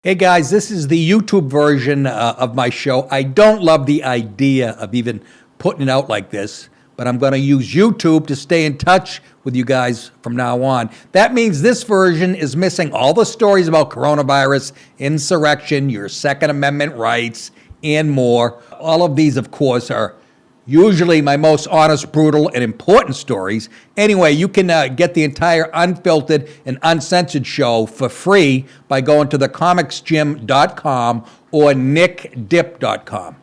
Hey guys, this is the YouTube version of my show. I don't love the idea of even putting it out like this, but I'm going to use YouTube to stay in touch with you guys from now on. That means this version is missing all the stories about coronavirus, insurrection, your Second Amendment rights, and more. All of these, of course, are usually my most honest, brutal, and important stories. Anyway, you can get the entire unfiltered and uncensored show for free by going to thecomicsgym.com or nickdip.com.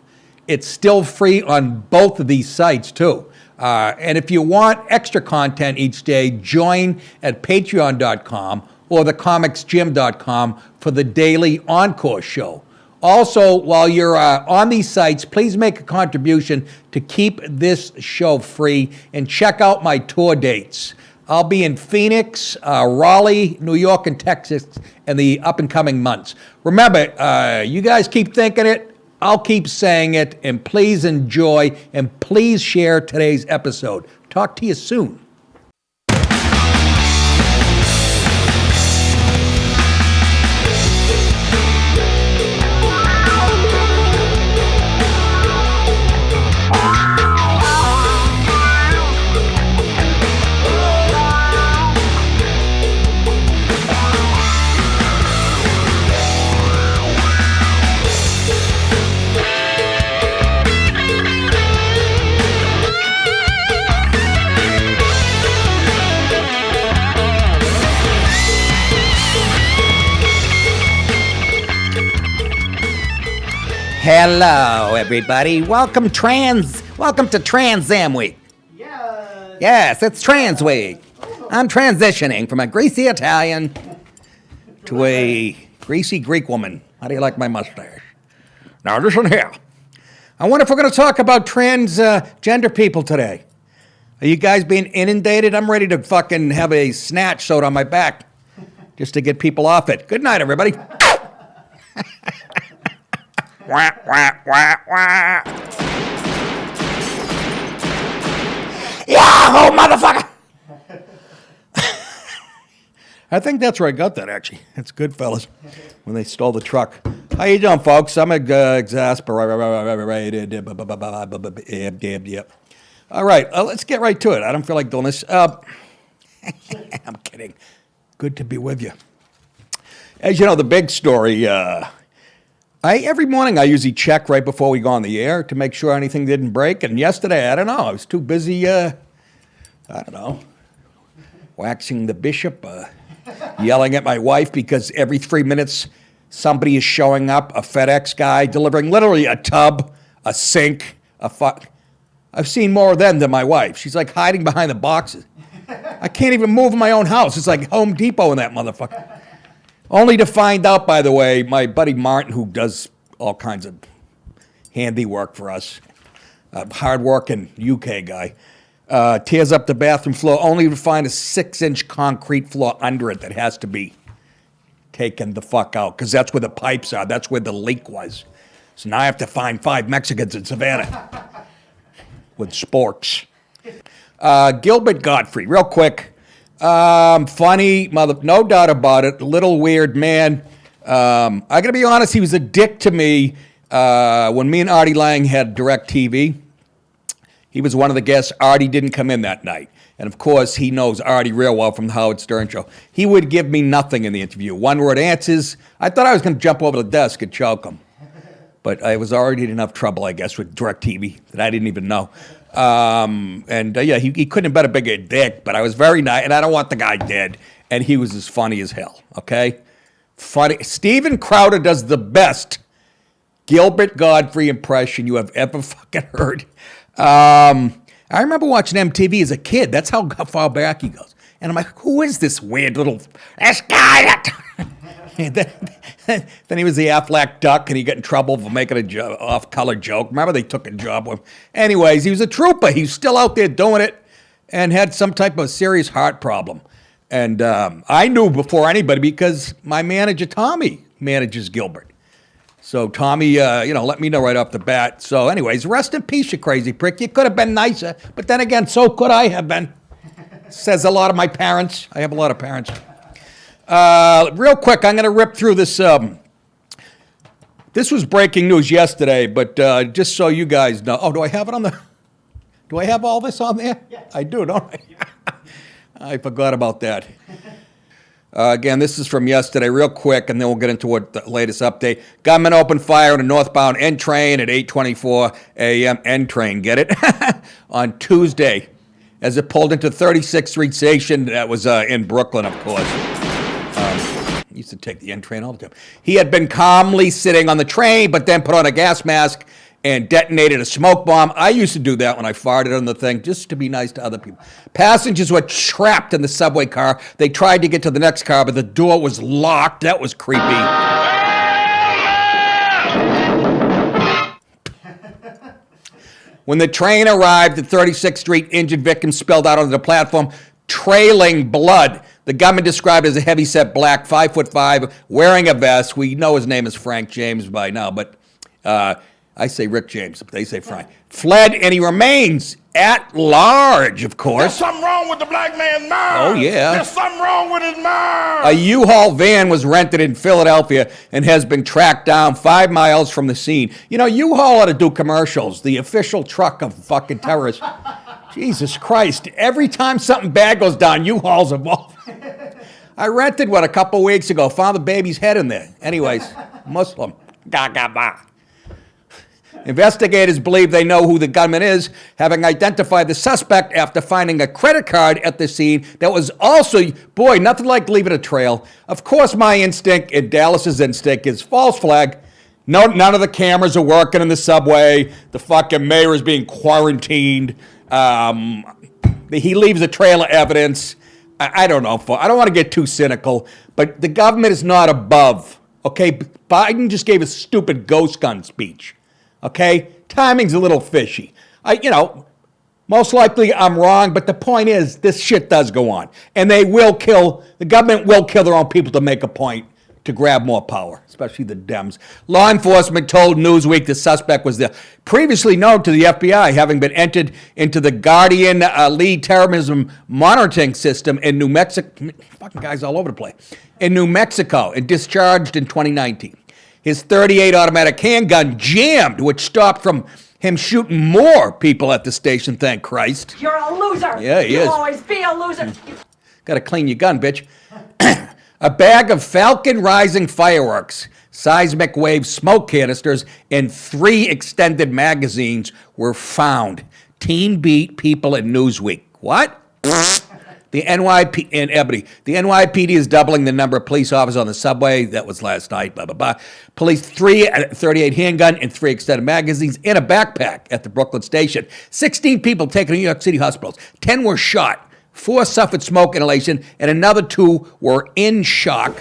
It's still free on both of these sites, too. And if you want extra content each day, join at patreon.com or thecomicsgym.com for the daily Encore show. Also, while you're on these sites, please make a contribution to keep this show free and check out my tour dates. I'll be in Phoenix, Raleigh, New York, and Texas in the up-and-coming months. Remember, you guys keep thinking it, I'll keep saying it, and please enjoy, and please share today's episode. Talk to you soon. Hello, everybody. Welcome to Trans Am Week. Yes, it's Trans Week. I'm transitioning from a greasy Italian to a greasy Greek woman. How do you like my mustache? Now listen here. I wonder if we're going to talk about transgender people today. Are you guys being inundated? I'm ready to fucking have a snatch sewed on my back just to get people off it. Good night, everybody. Wah, wah, wah, wah. Yahoo, motherfucker! I think that's where I got that, actually. It's good, fellas, when they stole the truck. How you doing, folks? I'm exasperated. All right, let's get right to it. I don't feel like doing this. I'm kidding. Good to be with you. As you know, the big story... every morning I usually check right before we go on the air to make sure anything didn't break. And yesterday, I don't know, I was too busy, waxing the bishop, yelling at my wife because every 3 minutes somebody is showing up, a FedEx guy delivering literally a tub, a sink, I've seen more of them than my wife. She's like hiding behind the boxes. I can't even move in my own house. It's like Home Depot in that motherfucker. Only to find out, by the way, my buddy Martin, who does all kinds of handiwork for us, a hard-working UK guy, tears up the bathroom floor only to find a 6-inch concrete floor under it that has to be taken the fuck out, because that's where the pipes are. That's where the leak was. So now I have to find 5 Mexicans in Savannah with sporks. Gilbert Gottfried, real quick. Funny, no doubt about it, little weird man. I gotta be honest, he was a dick to me when me and Artie Lang had DirecTV. He was one of the guests. Artie didn't come in that night. And of course, he knows Artie real well from the Howard Stern show. He would give me nothing in the interview. One-word answers. I thought I was gonna jump over the desk and choke him. But I was already in enough trouble, I guess, with DirecTV that I didn't even know. He couldn't have been a bigger dick, but I was very nice, and I don't want the guy dead. And he was as funny as hell, okay? Funny. Steven Crowder does the best Gilbert Gottfried impression you have ever fucking heard. I remember watching MTV as a kid. That's how far back he goes. And I'm like, who is this weird little, this guy? Then he was the Affleck duck, and he got in trouble for making a off-color joke. Remember, they took a job with him. Anyways, he was a trooper. He's still out there doing it and had some type of serious heart problem. And I knew before anybody because my manager, Tommy, manages Gilbert. So Tommy, let me know right off the bat. So anyways, rest in peace, you crazy prick. You could have been nicer. But then again, so could I have been. Says a lot of my parents. I have a lot of parents. Real quick, I'm going to rip through this This was breaking news yesterday, but just so you guys know. Oh, do I have it on the... Do I have all this on there? Yeah. I do, don't I? I forgot about that. Again, this is from yesterday, real quick, and then we'll get into what the latest update. Gunman opened fire on a northbound N train at 8:24 a.m. N train, get it? On Tuesday, as it pulled into 36th Street Station. That was in Brooklyn, of course. Used to take the N train all the time. He had been calmly sitting on the train, but then put on a gas mask and detonated a smoke bomb. I used to do that when I farted on the thing, just to be nice to other people. Passengers were trapped in the subway car. They tried to get to the next car, but the door was locked. That was creepy. When the train arrived at 36th Street, injured victims spilled out onto the platform, trailing blood. The gunman described as a heavyset black, 5'5", wearing a vest. We know his name is Frank James by now, but I say Rick James, but they say Frank. Fled, and he remains at large, of course. There's something wrong with the black man's mind. Oh, yeah. There's something wrong with his mind. A U-Haul van was rented in Philadelphia and has been tracked down 5 miles from the scene. You know, U-Haul ought to do commercials, the official truck of fucking terrorists. Jesus Christ. Every time something bad goes down, U-Haul's involved. I rented one a couple weeks ago, found the baby's head in there. Anyways, Muslim. Gagaba. Investigators believe they know who the gunman is, having identified the suspect after finding a credit card at the scene that was also, boy, nothing like leaving a trail. Of course, my instinct and Dallas's instinct is false flag. No, none of the cameras are working in the subway. The fucking mayor is being quarantined. He leaves a trail of evidence. I don't know. I don't want to get too cynical, but the government is not above. Okay, Biden just gave a stupid ghost gun speech. Okay, timing's a little fishy. Most likely I'm wrong, but the point is this shit does go on, and the government will kill their own people to make a point, to grab more power, especially the Dems. Law enforcement told Newsweek the suspect was previously known to the FBI, having been entered into the Guardian lead terrorism monitoring system in New Mexico. Fucking guys all over the place. In New Mexico, and discharged in 2019. His .38 automatic handgun jammed, which stopped from him shooting more people at the station, thank Christ. You're a loser. Yeah, he is. You'll always be a loser. Got to clean your gun, bitch. A bag of Falcon Rising fireworks, seismic wave smoke canisters, and 3 extended magazines were found. Teen beat people in Newsweek. What? The NYPD in Ebony. The NYPD is doubling the number of police officers on the subway. That was last night. Blah, blah, blah. Police 3 .38 handgun and 3 extended magazines in a backpack at the Brooklyn station. 16 people taken to New York City hospitals. 10 were shot. 4 suffered smoke inhalation, and another 2 were in shock.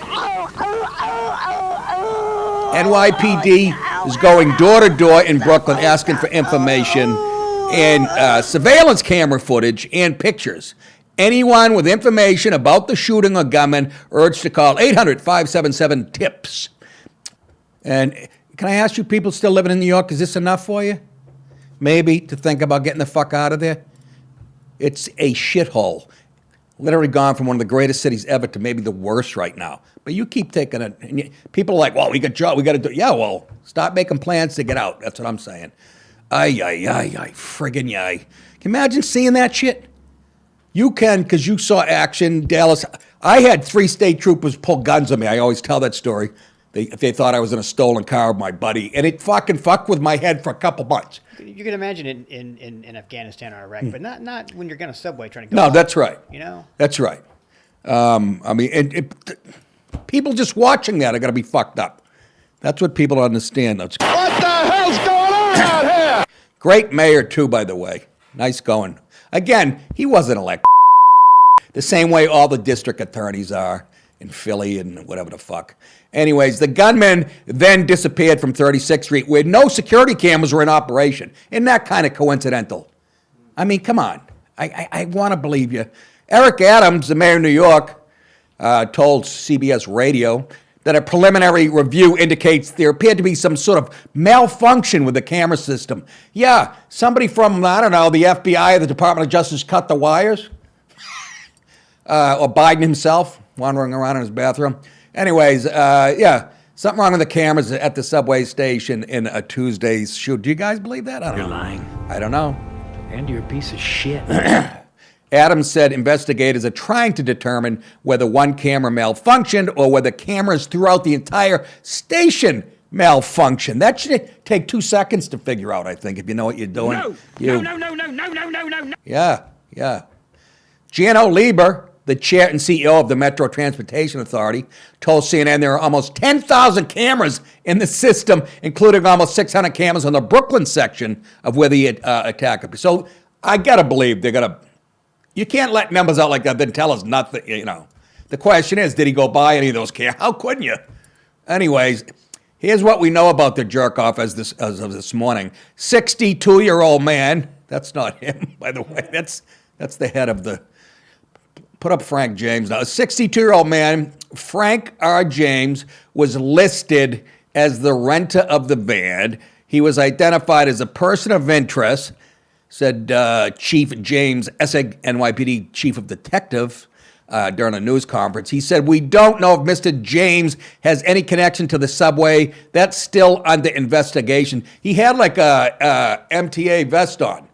NYPD is going door to door in Brooklyn asking for information and surveillance camera footage and pictures. Anyone with information about the shooting or gunman urged to call 800-577-TIPS. And can I ask you people still living in New York, is this enough for you? Maybe to think about getting the fuck out of there? It's a shithole. Literally gone from one of the greatest cities ever to maybe the worst right now. But you keep taking it. And people are like, well, we got to do it. Yeah, well, stop making plans to get out. That's what I'm saying. Friggin' yay. Can you imagine seeing that shit? You can, because you saw action, Dallas. I had 3 state troopers pull guns on me. I always tell that story. They thought I was in a stolen car with my buddy, and it fucking fucked with my head for a couple months. You can imagine it in Afghanistan or Iraq, but not when you're going to subway trying to go. No, out, that's right. You know? That's right. People just watching that are going to be fucked up. That's what people understand. What the hell's going on out here? Great mayor, too, by the way. Nice going. Again, he wasn't elected. The same way all the district attorneys are in Philly and whatever the fuck. Anyways, the gunman then disappeared from 36th Street where no security cameras were in operation. Isn't that kind of coincidental? I mean, come on. I want to believe you. Eric Adams, the mayor of New York, told CBS Radio that a preliminary review indicates there appeared to be some sort of malfunction with the camera system. Yeah, somebody from, I don't know, the FBI or the Department of Justice cut the wires. Or Biden himself wandering around in his bathroom. Anyways, yeah, Something wrong with the cameras at the subway station in a Tuesday's shoot. Do you guys believe that? I don't You're know. lying. I don't know. And you're a piece of shit. Adams said investigators are trying to determine whether one camera malfunctioned or whether cameras throughout the entire station malfunctioned. That should take 2 seconds to figure out, I think, if you know what you're doing. No. Yeah. Jano Lieber, the chair and CEO of the Metro Transportation Authority, told CNN there are almost 10,000 cameras in the system, including almost 600 cameras on the Brooklyn section of where the attack occurred. So I got to believe they're going to... You can't let numbers out like that, then tell us nothing, you know. The question is, did he go buy any of those cameras? How couldn't you? Anyways, here's what we know about the jerk-off as of this morning. 62-year-old man, that's not him, by the way. That's the head of the... Put up Frank James now. A 62-year-old man, Frank R. James, was listed as the renter of the van. He was identified as a person of interest, said Chief James Essig, NYPD Chief of Detective, during a news conference. He said, "We don't know if Mr. James has any connection to the subway. That's still under investigation." He had like a MTA vest on,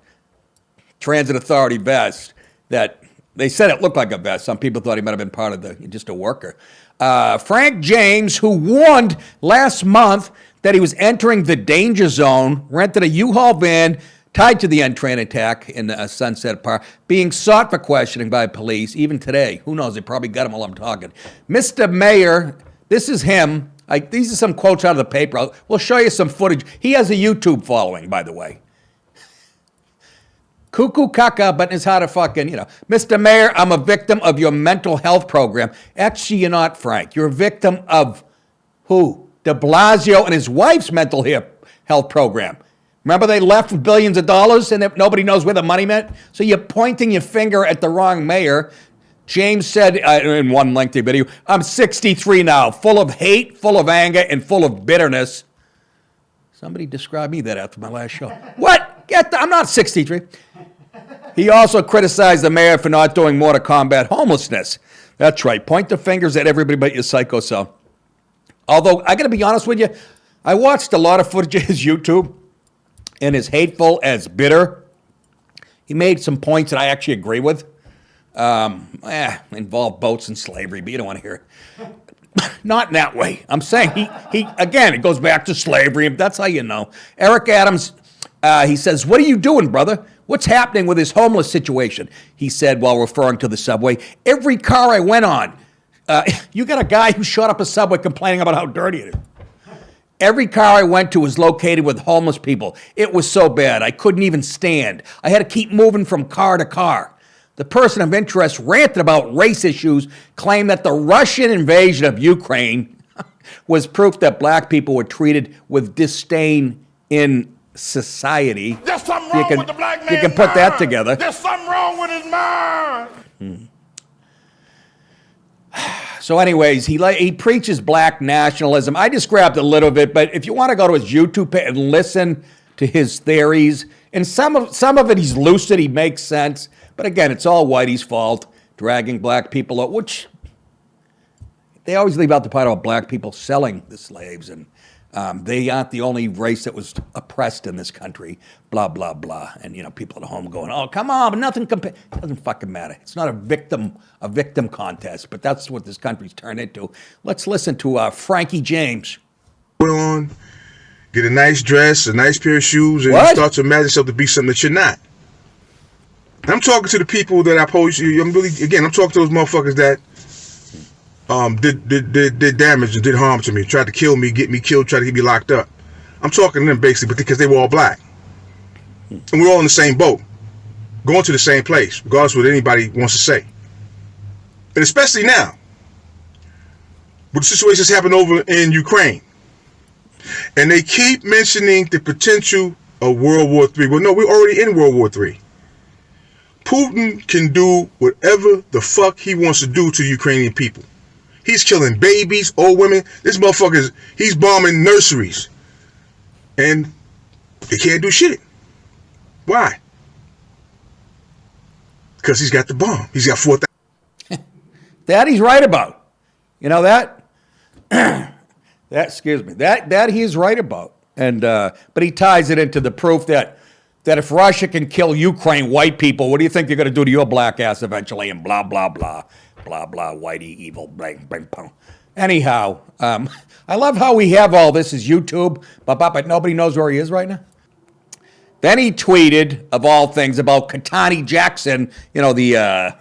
Transit Authority vest, that they said it looked like a vest. Some people thought he might have been part of just a worker. Frank James, who warned last month that he was entering the danger zone, rented a U-Haul van tied to the train attack in Sunset Park, being sought for questioning by police even today. Who knows? They probably got him while I'm talking. Mr. Mayor, this is him. These are some quotes out of the paper. We'll show you some footage. He has a YouTube following, by the way. Cuckoo caca, but it's how to fucking, Mr. Mayor, I'm a victim of your mental health program. Actually, you're not, Frank. You're a victim of who? De Blasio and his wife's mental health program. Remember they left with billions of dollars and nobody knows where the money went? So you're pointing your finger at the wrong mayor. James said in one lengthy video, "I'm 63 now, full of hate, full of anger, and full of bitterness." Somebody described me that after my last show. What? I'm not 63. He also criticized the mayor for not doing more to combat homelessness. That's right. Point the fingers at everybody but your psycho self. Although, I got to be honest with you, I watched a lot of footage of his YouTube, and as hateful as bitter, he made some points that I actually agree with. Involve boats and slavery, but you don't want to hear it. Not in that way. I'm saying he again, it goes back to slavery. That's how you know. Eric Adams, he says, "What are you doing, brother? What's happening with this homeless situation?" He said while referring to the subway. "Every car I went on," you got a guy who shot up a subway complaining about how dirty it is. "Every car I went to was located with homeless people. It was so bad. I couldn't even stand. I had to keep moving from car to car." The person of interest ranted about race issues, claimed that the Russian invasion of Ukraine was proof that black people were treated with disdain in society. There's something wrong with the black man's You can put that mind. together. There's something wrong with his mind. So anyways, he preaches black nationalism. I just grabbed a little bit, but if you want to go to his YouTube page and listen to his theories, and some of it he's lucid, he makes sense. But again, it's all Whitey's fault, dragging black people out, which they always leave out the part about black people selling the slaves, and they aren't the only race that was oppressed in this country, blah, blah, blah. And, people at home going, "Oh, come on, but nothing it doesn't fucking matter. It's not a victim contest," but that's what this country's turned into. Let's listen to Frankie James. Put on, get a nice dress, a nice pair of shoes, and What? you start to imagine yourself to be something that you're not. And I'm talking to the people that I'm talking to those motherfuckers that did damage and did harm to me, tried to kill me, get me killed, tried to get me locked up. I'm talking to them basically because they were all black. And we're all in the same boat, going to the same place, regardless of what anybody wants to say. And especially now, with the situations happening over in Ukraine. And they keep mentioning the potential of World War III. Well, no, we're already in World War III. Putin can do whatever the fuck he wants to do to Ukrainian people. He's killing babies, old women. This motherfucker, he's bombing nurseries. And they can't do shit. Why? Because he's got the bomb. He's got 4,000. That he's right about. You know that? That he's right about. And but he ties it into the proof that if Russia can kill Ukraine white people, what do you think they're going to do to your black ass eventually? And blah blah blah blah blah. Whitey evil bang bang bang. Anyhow, I love how we have all this as YouTube, but nobody knows where he is right now. Then he tweeted, of all things, about Ketanji Jackson, the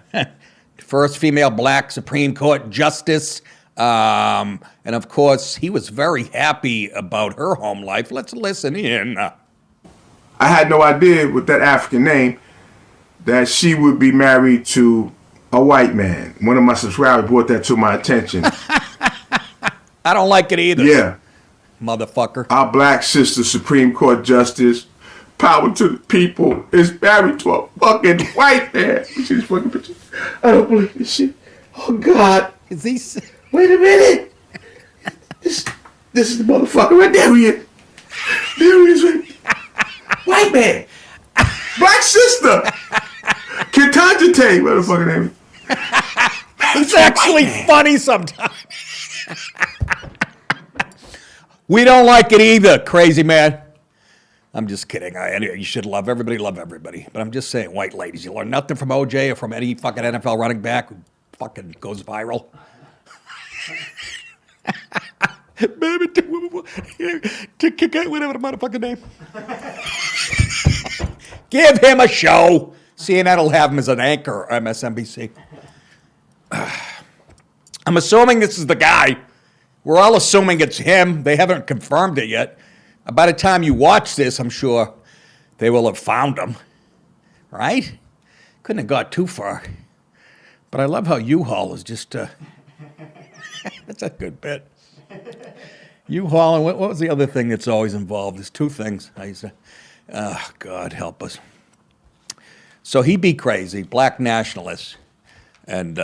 first female black Supreme Court justice. And of course, he was very happy about her home life. Let's listen in. I had no idea with that African name that she would be married to a white man. One of my subscribers brought that to my attention. I don't like it either. Yeah. Motherfucker. Our black sister, Supreme Court Justice, power to the people, is married to a fucking white man. You see this fucking picture? I don't believe this shit. Oh, God. Is he... Wait a minute. This is the motherfucker right there. There he is. Right. White man. Black sister. Ketanji, motherfucker name. It's actually funny sometimes. We don't like it either, crazy man. I'm just kidding. You should love everybody, But I'm just saying, white ladies, you learn nothing from OJ or from any fucking NFL running back who fucking goes viral. Baby, whatever the motherfucking name. Give him a show. CNN will have him as an anchor, MSNBC. I'm assuming this is the guy. We're all assuming it's him. They haven't confirmed it yet. By the time you watch this, I'm sure they will have found him. Right? Couldn't have got too far. But I love how U-Haul is just... that's a good bit. U-Haul, and what was the other thing that's always involved? There's two things. God help us. So he be crazy, black nationalist. And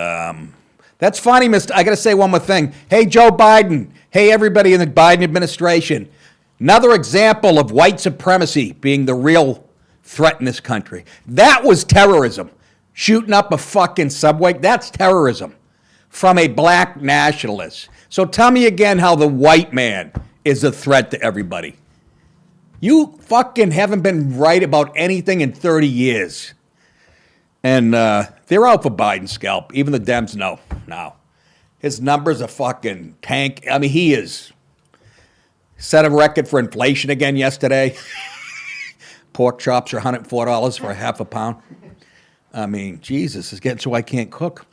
that's funny, I got to say one more thing. Hey, Joe Biden. Hey, everybody in the Biden administration. Another example of white supremacy being the real threat in this country. That was terrorism. Shooting up a fucking subway, that's terrorism from a black nationalist. So tell me again how the white man is a threat to everybody. You fucking haven't been right about anything in 30 years. And they're out for Biden's scalp. Even the Dems know now. His numbers are fucking tank. I mean, he is set a record for inflation again yesterday. Pork chops are $104 for a half a pound. I mean, Jesus, it's getting so I can't cook.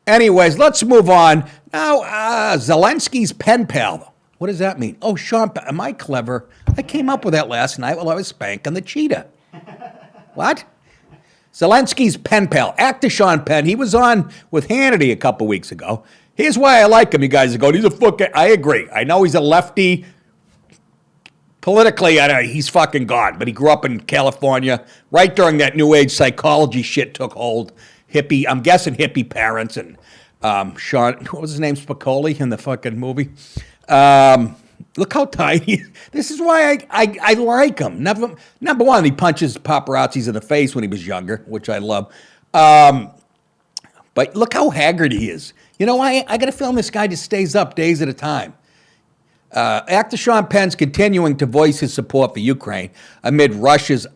Anyways, let's move on. Now, Zelensky's pen pal. What does that mean? Oh, Sean, am I clever? I came up with that last night while I was spanking the cheetah. What? Zelensky's pen pal, actor Sean Penn. He was on with Hannity a couple weeks ago. Here's why I like him, you guys are going, he's a fucking... I agree. I know he's a lefty. Politically, I know he's fucking gone, but he grew up in California right during that New Age psychology shit took hold. Hippie, I'm guessing hippie parents, and Sean, what was his name, Spicoli in the fucking movie? Look how tiny. This is why I like him. Number one, he punches paparazzis in the face when he was younger, which I love. But look how haggard he is. You know why? I got to film this guy just stays up days at a time. Actor Sean Penn's continuing to voice his support for Ukraine amid Russia's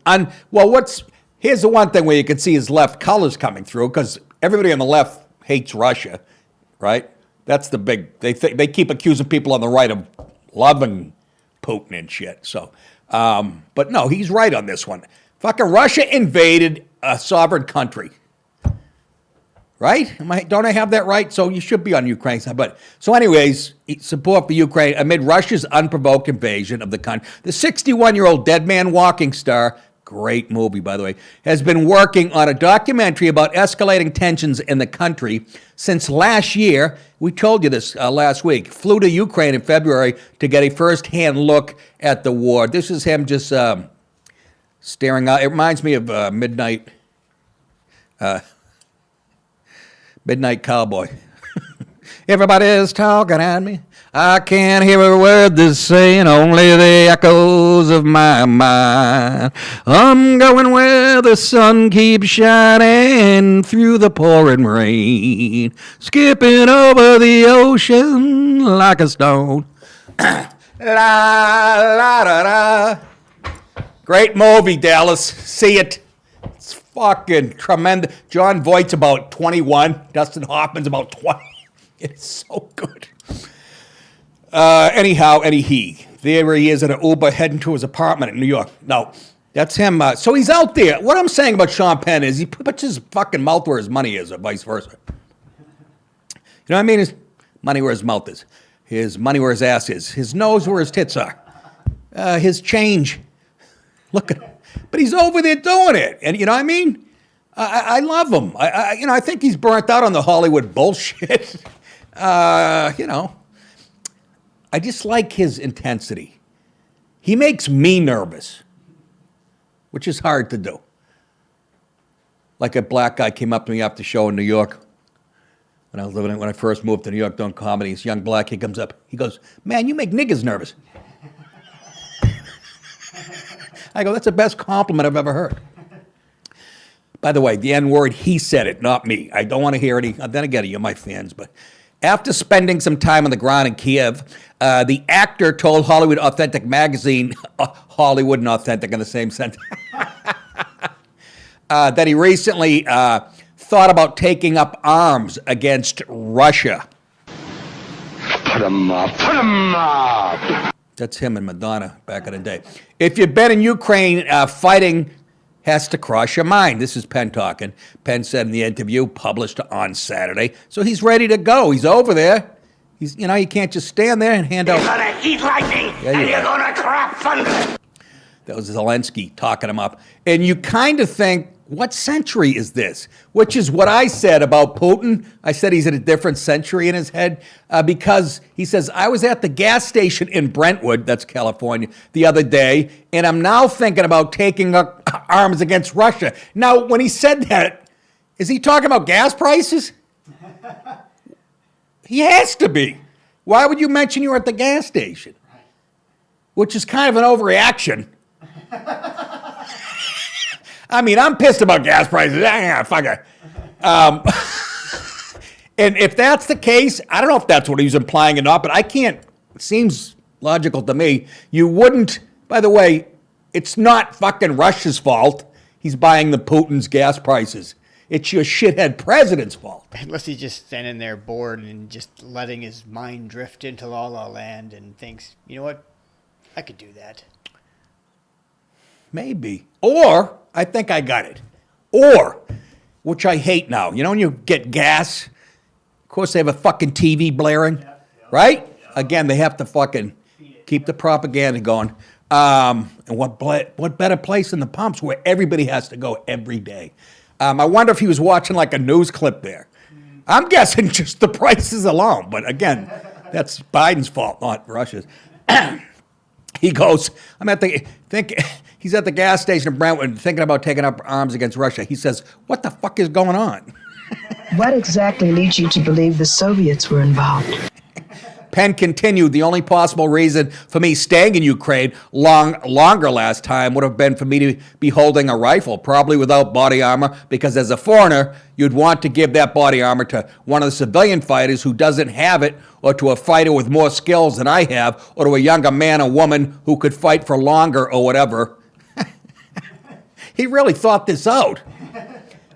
here's the one thing where you can see his left colors coming through, because everybody on the left hates Russia, right? That's the big, they keep accusing people on the right of loving Putin and shit. So, but no, he's right on this one. Fucking Russia invaded a sovereign country. Right? Don't I have that right? So you should be on Ukraine's side. But so anyways, support for Ukraine amid Russia's unprovoked invasion of the country. The 61-year-old Dead Man Walking star, great movie, by the way, has been working on a documentary about escalating tensions in the country since last year. We told you this last week. Flew to Ukraine in February to get a first-hand look at the war. This is him just staring out. It reminds me of Midnight Cowboy. Everybody's talking at me. I can't hear a word they're saying, only the echoes of my mind. I'm going where the sun keeps shining through the pouring rain, skipping over the ocean like a stone. La da da. Great movie, Dallas. See it. It's fucking tremendous. John Voight's about 21. Dustin Hoffman's about 20. It's so good. Anyhow, there he is in an Uber heading to his apartment in New York. No, that's him. So he's out there. What I'm saying about Sean Penn is he puts his fucking mouth where his money is, or vice versa. You know what I mean? His money where his mouth is. His money where his ass is. His nose where his tits are. His change. Look at him. But he's over there doing it. And you know what I mean? I love him. I think he's burnt out on the Hollywood bullshit. I just like his intensity. He makes me nervous, which is hard to do. Like a black guy came up to me after the show in New York when I first moved to New York doing comedy. This young black kid comes up. He goes, "Man, you make niggas nervous." I go, "That's the best compliment I've ever heard." By the way, the N-word, he said it, not me. I don't want to hear it. Then again, you're my fans, but after spending some time on the ground in Kiev, the actor told Hollywood Authentic magazine, Hollywood and Authentic in the same sentence, that he recently thought about taking up arms against Russia. Put 'em up, put 'em up. That's him and Madonna back in the day. If you've been in Ukraine, fighting has to cross your mind. This is Penn talking. Penn said in the interview published on Saturday. So he's ready to go. He's over there. You can't just stand there and hand out. You're gonna eat lightning, and you're gonna crap thunder. That was Zelensky talking him up. And you kind of think, what century is this? Which is what I said about Putin. I said he's in a different century in his head because he says, I was at the gas station in Brentwood, that's California, the other day, and I'm now thinking about taking up arms against Russia. Now, when he said that, is he talking about gas prices? He has to be. Why would you mention you were at the gas station? Which is kind of an overreaction. I mean, I'm pissed about gas prices. Fuck it. And if that's the case, I don't know if that's what he was implying or not, but it seems logical to me. You wouldn't, by the way, it's not fucking Russia's fault he's buying the Putin's gas prices. It's your shithead president's fault. Unless he's just standing there bored and just letting his mind drift into La La Land and thinks, you know what, I could do that. Maybe. Or, I think I got it. Or, which I hate now. You know when you get gas? Of course they have a fucking TV blaring, right? Again, they have to fucking keep the propaganda going. And what better place than the pumps where everybody has to go every day? I wonder if he was watching like a news clip there. I'm guessing just the prices alone. But again, that's Biden's fault, not Russia's. He goes, he's at the gas station in Brentwood thinking about taking up arms against Russia. He says, what the fuck is going on? What exactly leads you to believe the Soviets were involved? Penn continued, the only possible reason for me staying in Ukraine longer last time would have been for me to be holding a rifle, probably without body armor, because as a foreigner, you'd want to give that body armor to one of the civilian fighters who doesn't have it, or to a fighter with more skills than I have, or to a younger man or woman who could fight for longer or whatever. He really thought this out.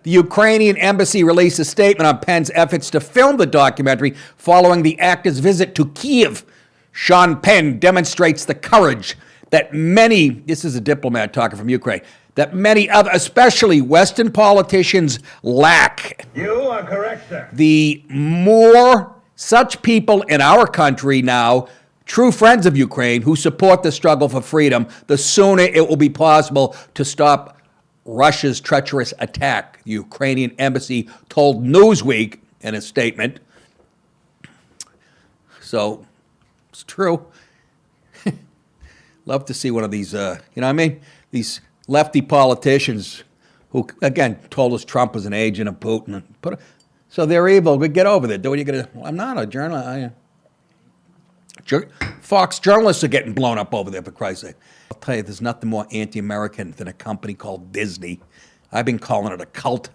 The Ukrainian embassy released a statement on Penn's efforts to film the documentary following the actor's visit to Kiev. Sean Penn demonstrates the courage that many, this is a diplomat talking from Ukraine, that many other, especially Western politicians, lack. You are correct, sir. The more such people in our country now, true friends of Ukraine who support the struggle for freedom, the sooner it will be possible to stop Russia's treacherous attack, the Ukrainian embassy told Newsweek in a statement. So, it's true. Love to see one of these, these lefty politicians who, again, told us Trump was an agent of Putin. So they're evil. We get over there. Do what you're going to. I'm not a journalist. Fox journalists are getting blown up over there, for Christ's sake. I'll tell you, there's nothing more anti-American than a company called Disney. I've been calling it a cult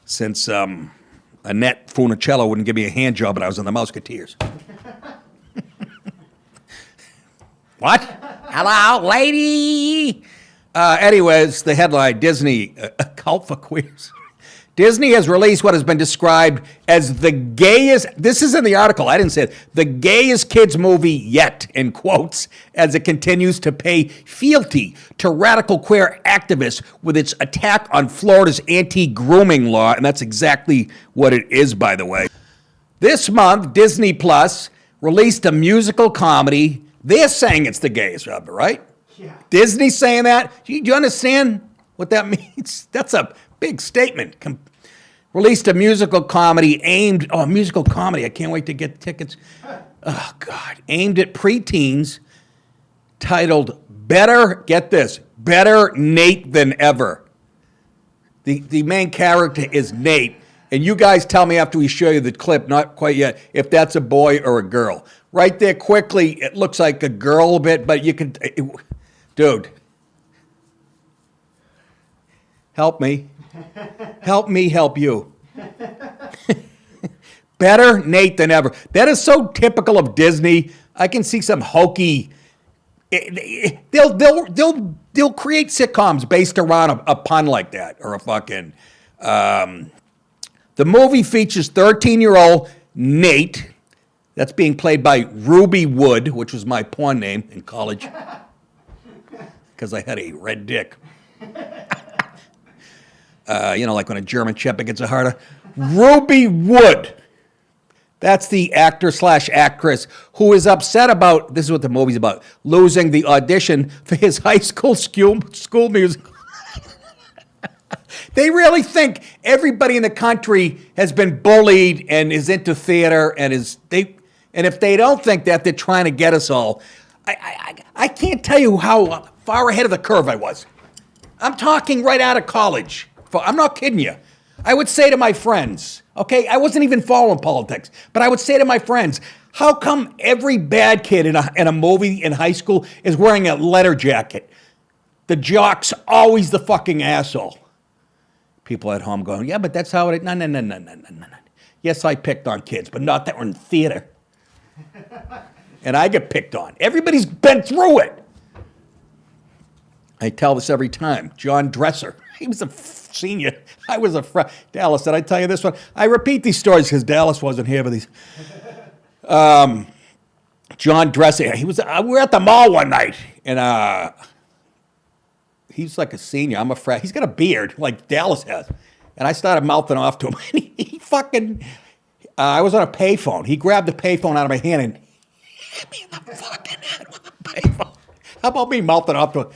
since Annette Funicello wouldn't give me a hand job when I was in the Musketeers. What? Hello, lady. Anyways, the headline, Disney, a cult for queers. Disney has released what has been described as the gayest, this is in the article, I didn't say it, the gayest kids movie yet, in quotes, as it continues to pay fealty to radical queer activists with its attack on Florida's anti-grooming law, and that's exactly what it is, by the way. This month, Disney Plus released a musical comedy. They're saying it's the gayest of it, right? Yeah. Disney's saying that? Do you understand what that means? That's a big statement. Released a musical comedy musical comedy. I can't wait to get tickets. Oh, God. Aimed at preteens, titled get this, Better Nate Than Ever. The main character is Nate, and you guys tell me after we show you the clip, not quite yet, if that's a boy or a girl. Right there, quickly, it looks like a girl a bit, but you can, dude, help me. Help me help you. Better Nate than ever. That is so typical of Disney. I can see some hokey. They'll create sitcoms based around a pun like that or a fucking. The movie features 13-year-old Nate. That's being played by Ruby Wood, which was my porn name in college because I had a red dick. Like when a German Shepherd gets a harder. Ruby Wood. That's the actor/actress who is upset about, this is what the movie's about, losing the audition for his high school musical. They really think everybody in the country has been bullied and is into theater and if they don't think that, they're trying to get us all. I can't tell you how far ahead of the curve I was. I'm talking right out of college. I'm not kidding you. I would say to my friends, okay, I wasn't even following politics, but I would say to my friends, how come every bad kid in a movie in high school is wearing a letter jacket? The jock's always the fucking asshole. People at home going, yeah, but that's how it is. No. Yes, I picked on kids, but not that we're in theater. And I get picked on. Everybody's been through it. I tell this every time. John Dresser, he was a senior. I was a Dallas, did I tell you this one? I repeat these stories because Dallas wasn't here for these. John Dresser, we were at the mall one night, and he's like a senior. I'm a frat. He's got a beard like Dallas has. And I started mouthing off to him. And he fucking, I was on a payphone. He grabbed the payphone out of my hand and hit me in the fucking head with the payphone. How about me mouthing off to him?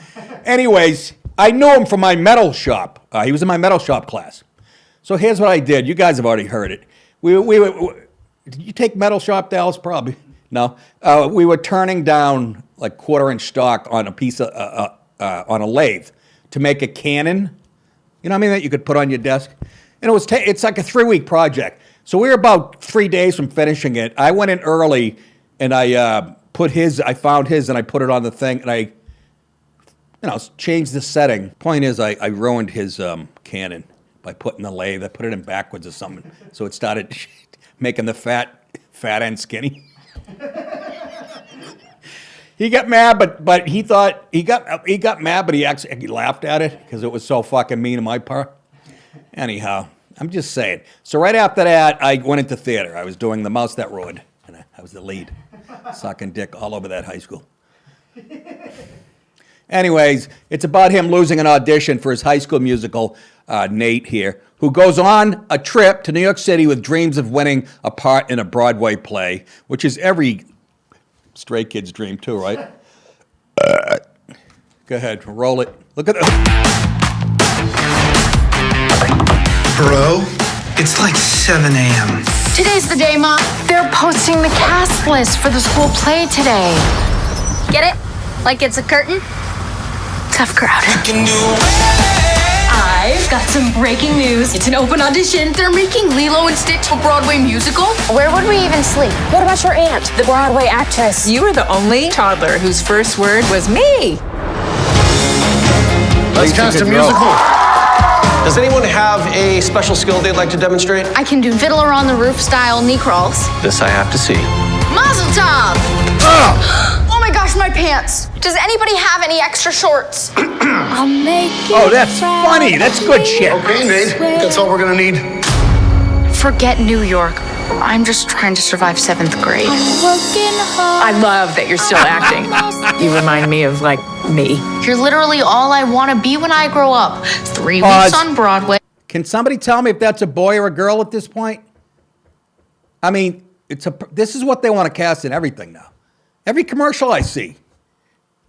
Anyways, I knew him from my metal shop. He was in my metal shop class. So here's what I did. You guys have already heard it. Did you take metal shop, Dallas? Probably. No. We were turning down like 1/4-inch stock on a piece of, on a lathe to make a cannon. You know what I mean? That you could put on your desk. And it's like a 3-week project. So we were about 3 days from finishing it. I went in early and I found his and I put it on the thing and I changed the setting. Point is, I ruined his cannon by putting the lathe. I put it in backwards or something, so it started making the fat end skinny. He got mad, but he thought he got mad, but he laughed at it because it was so fucking mean on my part. Anyhow, I'm just saying. So right after that, I went into theater. I was doing The Mouse That Roared, and I was the lead, sucking dick all over that high school. Anyways, it's about him losing an audition for his high school musical, Nate here, who goes on a trip to New York City with dreams of winning a part in a Broadway play, which is every straight kid's dream too, right? Go ahead, roll it. Look at it. Bro, it's like 7 a.m. Today's the day, Mom. They're posting the cast list for the school play today. Get it? Like it's a curtain? Tough crowd. I've got some breaking news. It's an open audition. They're making Lilo and Stitch a Broadway musical. Where would we even sleep? What about your aunt, the Broadway actress? You were the only toddler whose first word was me. Let's cast a musical. Does anyone have a special skill they'd like to demonstrate? I can do Fiddler on the Roof style knee crawls. This I have to see. Mazel tov! Oh my gosh, wash my pants. Does anybody have any extra shorts? I'll make it. Oh, that's funny. That's good shit. Okay, Nate. That's all we're gonna need. Forget New York. I'm just trying to survive 7th grade. I love that you're still acting. You remind me of, like, me. You're literally all I want to be when I grow up. 3 Pause. weeks on Broadway. Can somebody tell me if that's a boy or a girl at this point? I mean, this is what they want to cast in everything now. Every commercial I see.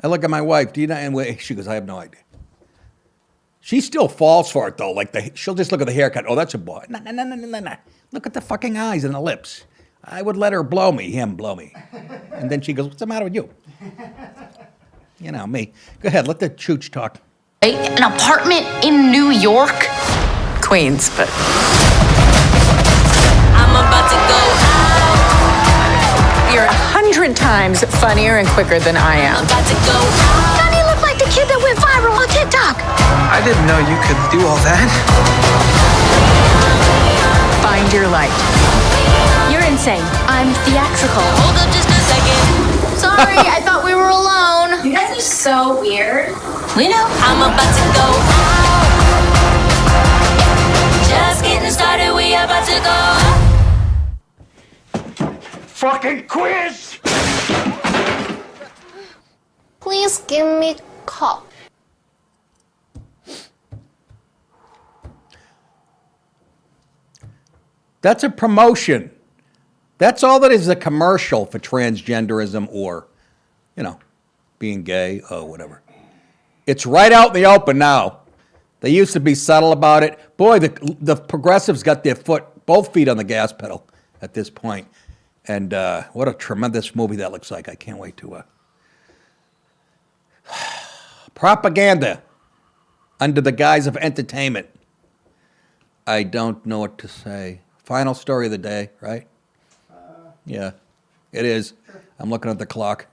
I look at my wife. Do you know? And she goes, I have no idea. She still falls for it though. Like she'll just look at the haircut. Oh, that's a boy. No. Look at the fucking eyes and the lips. I would let her blow me, him blow me. And then she goes, what's the matter with you? You know, me. Go ahead, let the chooch talk. An apartment in New York? Queens, but... I'm about to go out. You're 100 times funnier and quicker than I am. I'm about to go out. Doesn't he look like the kid that went viral on TikTok? I didn't know you could do all that. Find your light. You're insane. I'm theatrical. Hold up just a second. Sorry, I thought we were alone. You guys are so weird. We know. I'm about to go out. Just getting started. We about to go out. Fucking quiz! Please give me a call. That's a promotion. That's all that is, a commercial for transgenderism or, you know, being gay or whatever. It's right out in the open now. They used to be subtle about it. Boy, the progressives got their both feet on the gas pedal at this point. And what a tremendous movie that looks like. I can't wait to... Propaganda under the guise of entertainment. I don't know what to say. Final story of the day, right? Yeah, it is. I'm looking at the clock.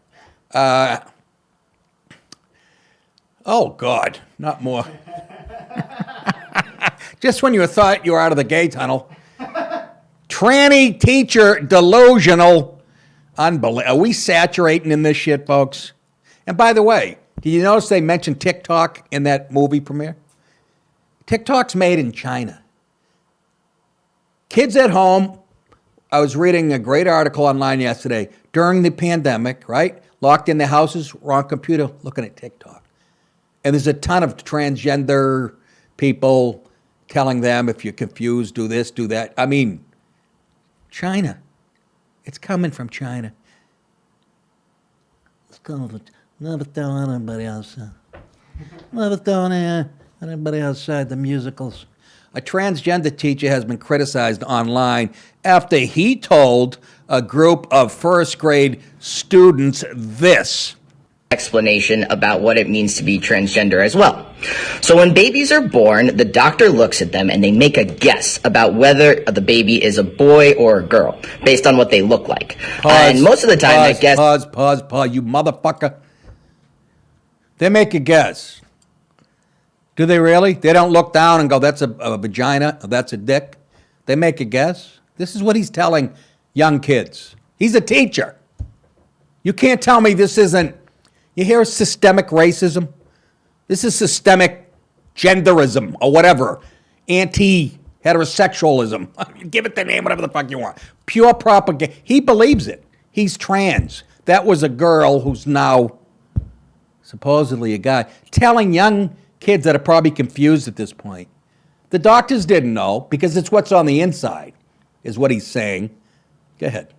Oh, God, not more. Just when you thought you were out of the gay tunnel. Tranny teacher delusional. Unbelievable. Are we saturating in this shit, folks? And by the way, did you notice they mentioned TikTok in that movie premiere? TikTok's made in China. Kids at home. I was reading a great article online yesterday. During the pandemic, right? Locked in their houses, wrong computer, looking at TikTok. And there's a ton of transgender people telling them, if you're confused, do this, do that. I mean, China. It's coming from China. It's going never throwing anybody outside. Never throwing anybody outside the musicals. A transgender teacher has been criticized online after he told a group of first grade students this. Explanation about what it means to be transgender as well. So when babies are born, the doctor looks at them and they make a guess about whether the baby is a boy or a girl based on what they look like. And most of the time that guess... Pause, you motherfucker. They make a guess. Do they really? They don't look down and go, that's a vagina, or that's a dick. They make a guess. This is what he's telling young kids. He's a teacher. You can't tell me this isn't... You hear systemic racism? This is systemic genderism or whatever. Anti-heterosexualism. Give it the name, whatever the fuck you want. Pure propaganda. He believes it. He's trans. That was a girl who's now supposedly a guy. Telling young kids that are probably confused at this point. The doctors didn't know because it's what's on the inside, is what he's saying. Go ahead.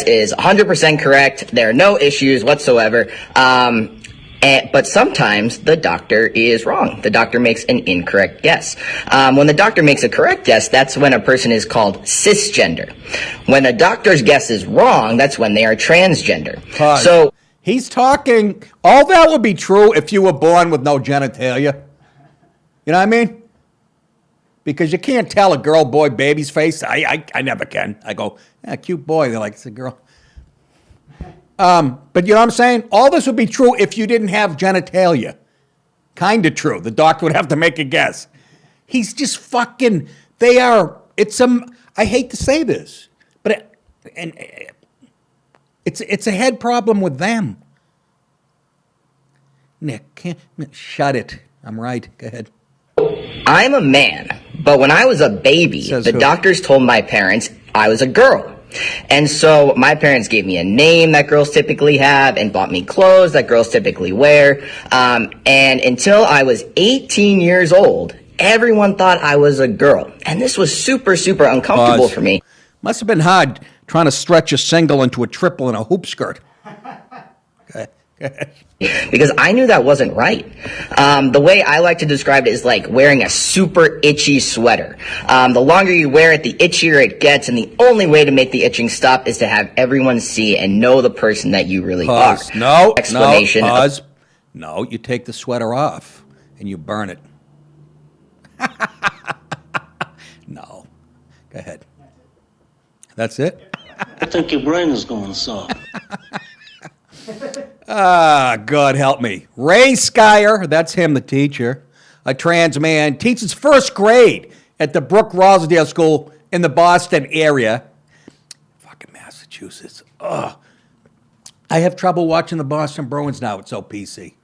Is 100% correct. There are no issues whatsoever. But sometimes the doctor is wrong. The doctor makes an incorrect guess. When the doctor makes a correct guess, that's when a person is called cisgender. When a doctor's guess is wrong, that's when they are transgender. Pause. So he's talking, all that would be true if you were born with no genitalia. You know what I mean? Because you can't tell a girl, boy, baby's face. I never can. I go, yeah, cute boy. They're like, it's a girl. But you know what I'm saying? All this would be true if you didn't have genitalia. Kind of true. The doctor would have to make a guess. He's just fucking, they are, I hate to say this, but it's a head problem with them. Nick, shut it. I'm right. Go ahead. I'm a man, but when I was a baby, the doctors told my parents I was a girl. And so my parents gave me a name that girls typically have and bought me clothes that girls typically wear. And until I was 18 years old, everyone thought I was a girl. And this was super, super uncomfortable for me. Must have been hard trying to stretch a single into a triple in a hoop skirt. Because I knew that wasn't right. The way I like to describe it is like wearing a super itchy sweater. The longer you wear it, the itchier it gets, and the only way to make the itching stop is to have everyone see and know the person that you really are. No, Explanation. Pause. No, you take the sweater off and you burn it. No. Go ahead. That's it? I think your brain is going soft. God help me. Ray Skyer, that's him, the teacher, a trans man, teaches first grade at the Brooke Rosendale School in the Boston area. Fucking Massachusetts. Ugh. I have trouble watching the Boston Bruins now. It's so PC.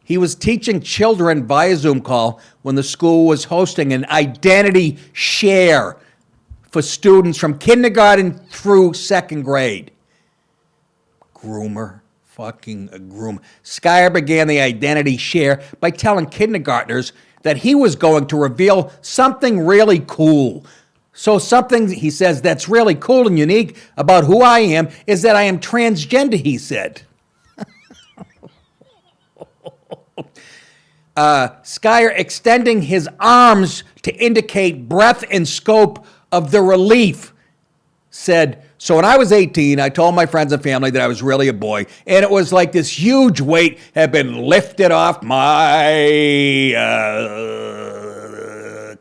He was teaching children via Zoom call when the school was hosting an identity share for students from kindergarten through second grade. Groomer. Fucking a groom. Skyer began the identity share by telling kindergartners that he was going to reveal something really cool. So something, he says, that's really cool and unique about who I am is that I am transgender, he said. Skyer extending his arms to indicate breadth and scope of the relief, said, so when I was 18, I told my friends and family that I was really a boy, and it was like this huge weight had been lifted off my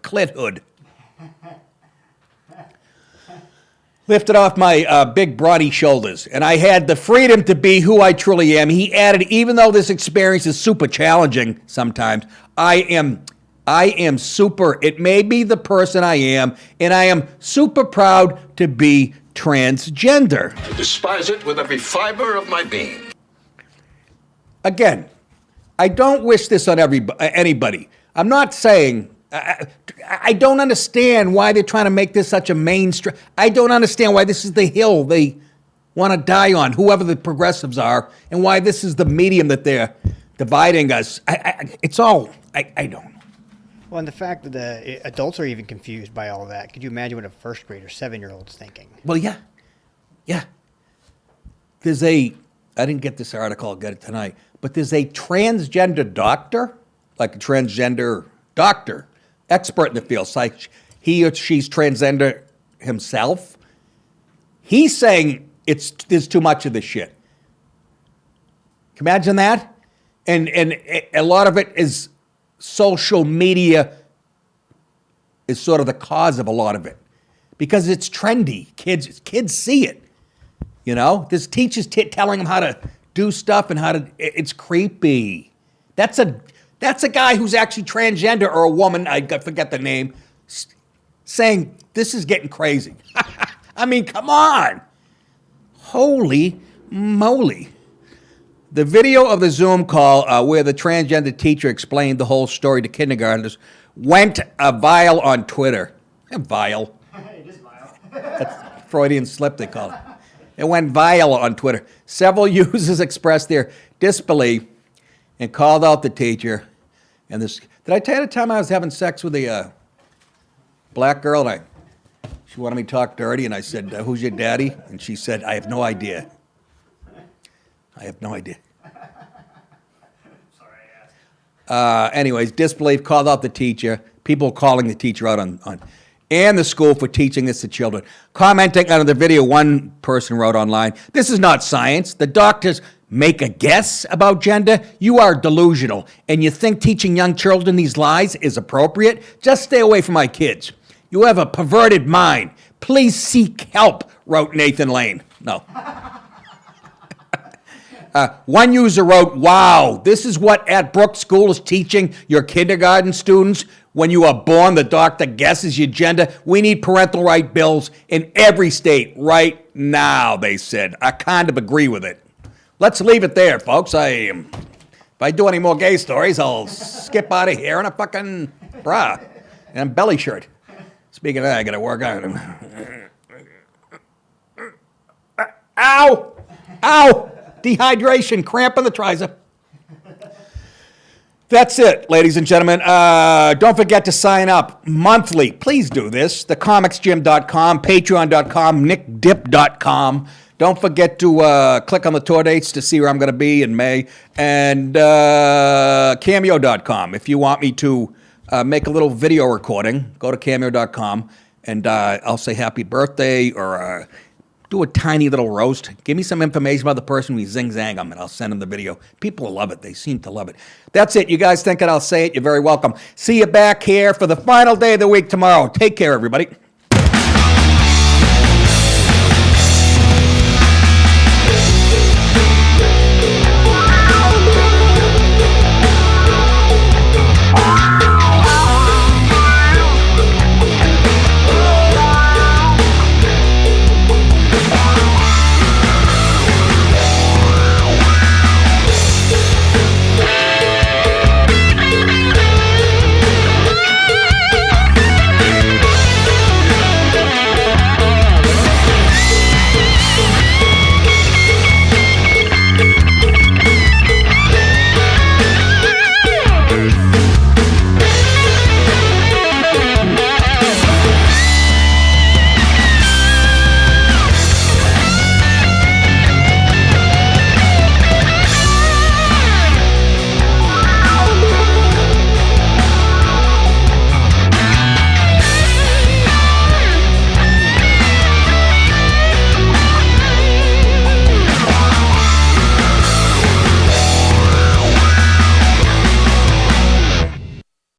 clit hood. Lifted off my big, brawny shoulders, and I had the freedom to be who I truly am. He added, even though this experience is super challenging sometimes, I am super, it may be the person I am, and I am super proud to be transgender. I despise it with every fiber of my being. Again, I don't wish this on anybody. I'm not saying, I don't understand why they're trying to make this such a mainstream. I don't understand why this is the hill they want to die on, whoever the progressives are, and why this is the medium that they're dividing us. It's all, I don't know. Well, and the fact that the adults are even confused by all that. Could you imagine what a first grader, 7-year-old's thinking? Well, yeah. There's I didn't get this article, I'll get it tonight, but there's a transgender doctor, like a transgender doctor, expert in the field, like he or she's transgender himself. He's saying there's too much of this shit. Can you imagine that? And a lot of it is social media is sort of the cause of a lot of it because it's trendy. Kids see it. You know, there's teachers telling them how to do stuff and how to. It's creepy. That's a guy who's actually transgender or a woman. I forget the name. Saying this is getting crazy. I mean, come on. Holy moly. The video of the Zoom call where the transgender teacher explained the whole story to kindergartners went viral on Twitter. Vile. It is vile. That's Freudian slip, they call it. It went viral on Twitter. Several users expressed their disbelief and called out the teacher. And this, did I tell you the time I was having sex with a black girl and she wanted me to talk dirty and I said, who's your daddy? And she said, I have no idea. I have no idea. Anyways, disbelief called out the teacher. People calling the teacher out on and the school for teaching this to children. Commenting on the video, one person wrote online, this is not science. The doctors make a guess about gender. You are delusional. And you think teaching young children these lies is appropriate? Just stay away from my kids. You have a perverted mind. Please seek help, wrote Nathan Lane. No. One user wrote, wow, this is what at Brooke School is teaching your kindergarten students. When you are born, the doctor guesses your gender. We need parental right bills in every state right now, they said. I kind of agree with it. Let's leave it there, folks. If I do any more gay stories, I'll skip out of here in a fucking bra and a belly shirt. Speaking of that, I got to work out. Ow! Ow! Dehydration, cramp in the tricep. That's it, ladies and gentlemen. Don't forget to sign up monthly. Please do this. thecomicsgym.com, patreon.com, nickdip.com. Don't forget to click on the tour dates to see where I'm going to be in May. And cameo.com. If you want me to make a little video recording, go to cameo.com and I'll say happy birthday or do a tiny little roast. Give me some information about the person. We zing-zang them, and I'll send them the video. People love it. They seem to love it. That's it. You guys think that I'll say it? You're very welcome. See you back here for the final day of the week tomorrow. Take care, everybody.